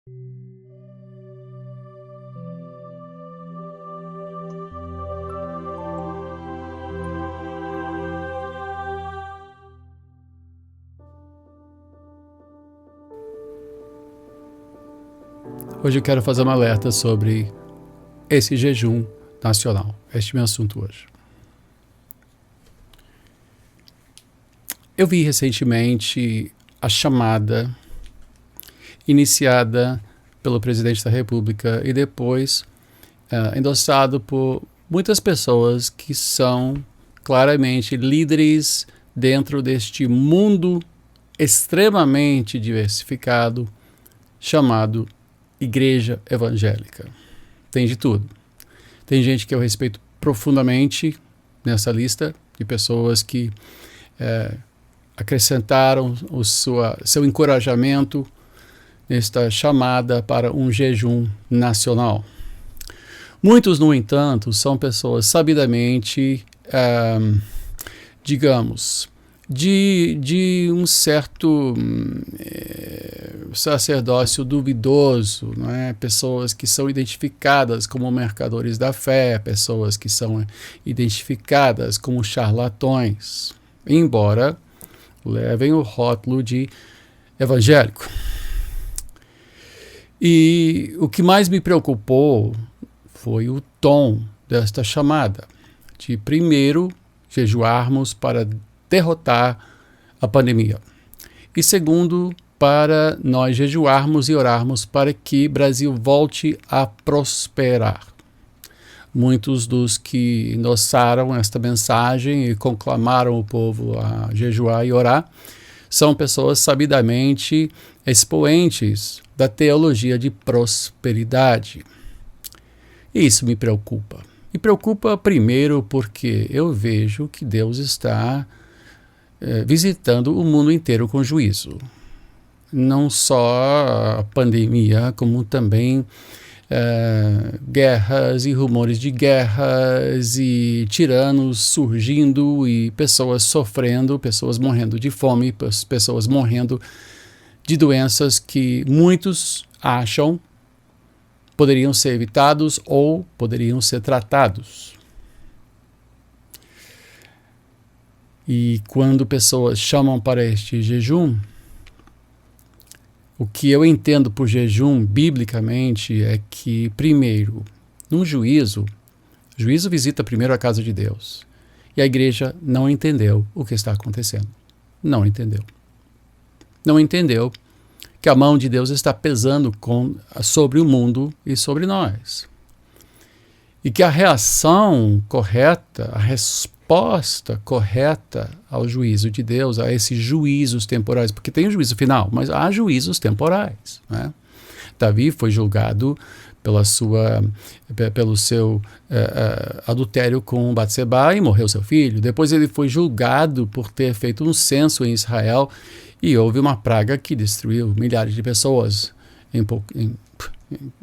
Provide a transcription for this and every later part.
Hoje eu quero fazer um alerta sobre esse jejum nacional. Este é o meu assunto hoje. Eu vi recentemente a chamada iniciada pelo presidente da República e depois endossado por muitas pessoas que são claramente líderes dentro deste mundo extremamente diversificado chamado Igreja Evangélica. Tem de tudo. Tem gente que eu respeito profundamente nessa lista de pessoas que acrescentaram seu encorajamento nesta chamada para um jejum nacional. Muitos, no entanto, são pessoas sabidamente, digamos, de um certo sacerdócio duvidoso, não é? Pessoas que são identificadas como mercadores da fé, pessoas que são identificadas como charlatões, embora levem o rótulo de evangélico. E o que mais me preocupou foi o tom desta chamada, de primeiro jejuarmos para derrotar a pandemia. E segundo, para nós jejuarmos e orarmos para que o Brasil volte a prosperar. Muitos dos que endossaram esta mensagem e conclamaram o povo a jejuar e orar são pessoas sabidamente expoentes da teologia de prosperidade. E isso me preocupa. Me preocupa primeiro porque eu vejo que Deus está visitando o mundo inteiro com juízo. Não só a pandemia, como também guerras e rumores de guerras e tiranos surgindo e pessoas sofrendo, pessoas morrendo de fome, pessoas morrendo de doenças que muitos acham poderiam ser evitados ou poderiam ser tratados. E quando pessoas chamam para este jejum, o que eu entendo por jejum, biblicamente, é que, primeiro, num juízo visita primeiro a casa de Deus. E a igreja não entendeu o que está acontecendo. Não entendeu. Não entendeu que a mão de Deus está pesando sobre o mundo e sobre nós. E que a reação correta, a resposta correta ao juízo de Deus, a esses juízos temporais, porque tem o juízo final, mas há juízos temporais, né? Davi foi julgado pelo seu adultério com Batseba e morreu seu filho. Depois ele foi julgado por ter feito um censo em Israel e houve uma praga que destruiu milhares de pessoas em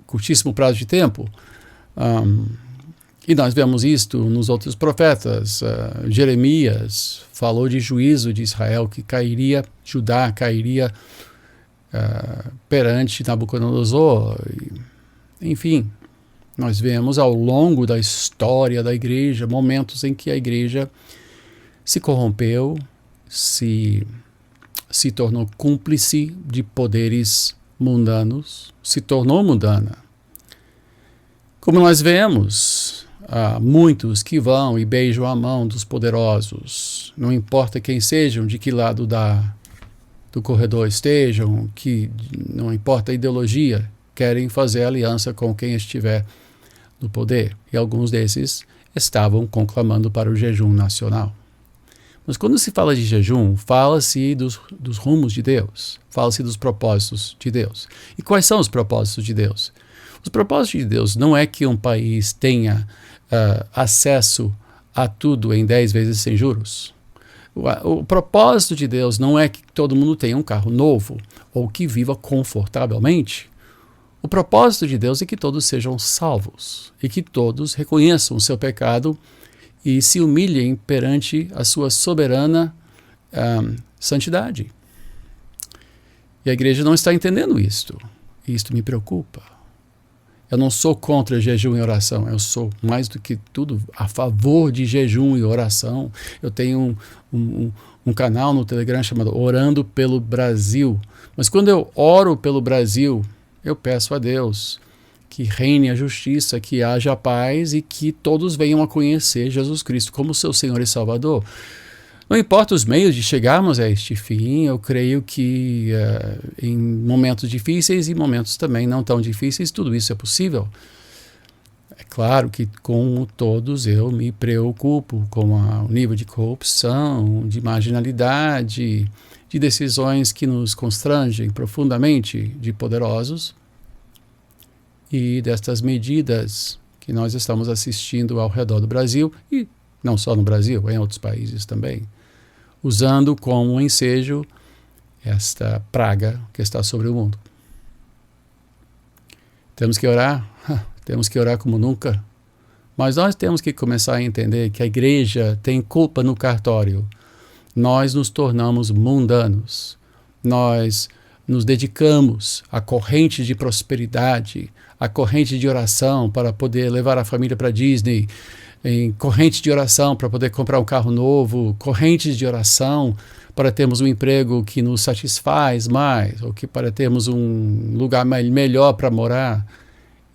curtíssimo prazo de tempo. E nós vemos isto nos outros profetas. Jeremias falou de juízo de Israel, que Judá cairia perante Nabucodonosor. Enfim, nós vemos ao longo da história da igreja momentos em que a igreja se corrompeu, se tornou cúmplice de poderes mundanos, se tornou mundana. Como nós vemos, há muitos que vão e beijam a mão dos poderosos, não importa quem sejam, de que lado do corredor estejam, que não importa a ideologia, querem fazer aliança com quem estiver no poder. E alguns desses estavam conclamando para o jejum nacional. Mas quando se fala de jejum, fala-se dos rumos de Deus, fala-se dos propósitos de Deus. E quais são os propósitos de Deus? Os propósitos de Deus não é que um país tenha acesso a tudo em 10 vezes sem juros. O propósito de Deus não é que todo mundo tenha um carro novo ou que viva confortavelmente. O propósito de Deus é que todos sejam salvos e que todos reconheçam o seu pecado e se humilhem perante a sua soberana santidade. E a igreja não está entendendo isto. E isto me preocupa. Eu não sou contra jejum e oração, eu sou, mais do que tudo, a favor de jejum e oração. Eu tenho um canal no Telegram chamado Orando pelo Brasil. Mas quando eu oro pelo Brasil, eu peço a Deus que reine a justiça, que haja paz e que todos venham a conhecer Jesus Cristo como seu Senhor e Salvador. Não importa os meios de chegarmos a este fim, eu creio que em momentos difíceis e momentos também não tão difíceis, tudo isso é possível. É claro que, como todos, eu me preocupo com o nível de corrupção, de marginalidade, de decisões que nos constrangem profundamente de poderosos e destas medidas que nós estamos assistindo ao redor do Brasil e não só no Brasil, em outros países também, usando como ensejo esta praga que está sobre o mundo. Temos que orar como nunca, mas nós temos que começar a entender que a igreja tem culpa no cartório. Nós nos tornamos mundanos, nós nos dedicamos à corrente de prosperidade, à corrente de oração para poder levar a família para Disney, em corrente de oração para poder comprar um carro novo, correntes de oração para termos um emprego que nos satisfaz mais, ou que para termos um lugar melhor para morar.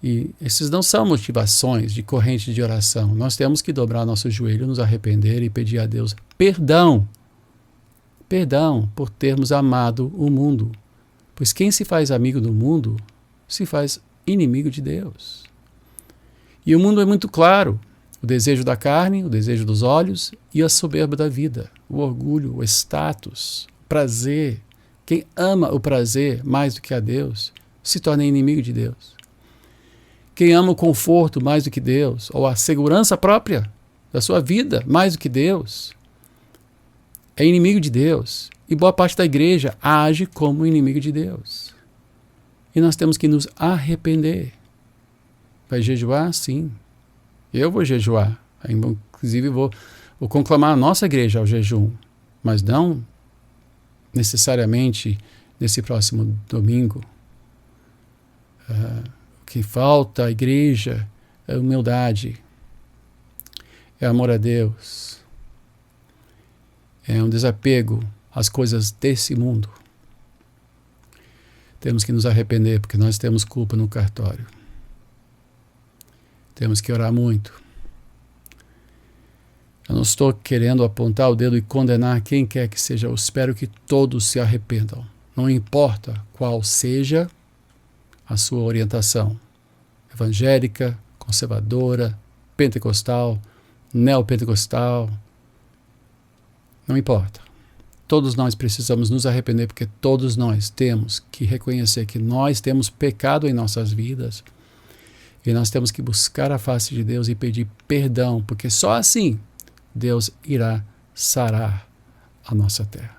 E esses não são motivações de corrente de oração. Nós temos que dobrar nosso joelho, nos arrepender e pedir a Deus perdão por termos amado o mundo. Pois quem se faz amigo do mundo se faz inimigo de Deus. E o mundo é muito claro. O desejo da carne, o desejo dos olhos e a soberba da vida, o orgulho, o status, o prazer. Quem ama o prazer mais do que a Deus se torna inimigo de Deus. Quem ama o conforto mais do que Deus, ou a segurança própria da sua vida mais do que Deus, é inimigo de Deus. E boa parte da igreja age como inimigo de Deus. E nós temos que nos arrepender. Vai jejuar? Sim. Eu vou jejuar, inclusive vou conclamar a nossa igreja ao jejum, mas não necessariamente nesse próximo domingo. O que falta à igreja é humildade, é amor a Deus, é um desapego às coisas desse mundo. Temos que nos arrepender porque nós temos culpa no cartório. Temos que orar muito. Eu não estou querendo apontar o dedo e condenar quem quer que seja. Eu espero que todos se arrependam. Não importa qual seja a sua orientação. Evangélica, conservadora, pentecostal, neopentecostal. Não importa. Todos nós precisamos nos arrepender porque todos nós temos que reconhecer que nós temos pecado em nossas vidas. E nós temos que buscar a face de Deus e pedir perdão, porque só assim Deus irá sarar a nossa terra.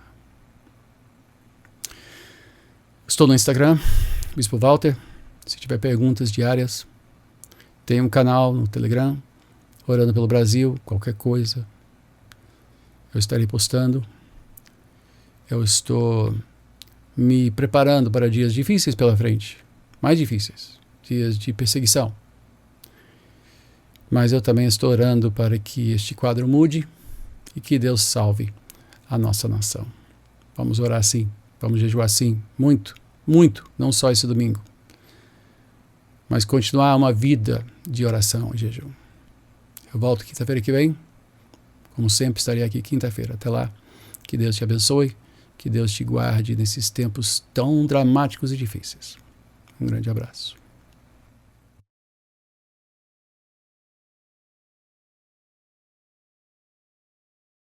Estou no Instagram, Bispo Walter. Se tiver perguntas diárias, tem um canal no Telegram, Orando pelo Brasil, qualquer coisa. Eu estarei postando. Eu estou me preparando para dias difíceis pela frente, mais difíceis. Dias de perseguição. Mas eu também estou orando para que este quadro mude e que Deus salve a nossa nação. Vamos orar assim, vamos jejuar assim, muito, muito, não só esse domingo, mas continuar uma vida de oração e jejum. Eu volto quinta-feira que vem, como sempre estarei aqui quinta-feira. Até lá, que Deus te abençoe, que Deus te guarde nesses tempos tão dramáticos e difíceis. Um grande abraço.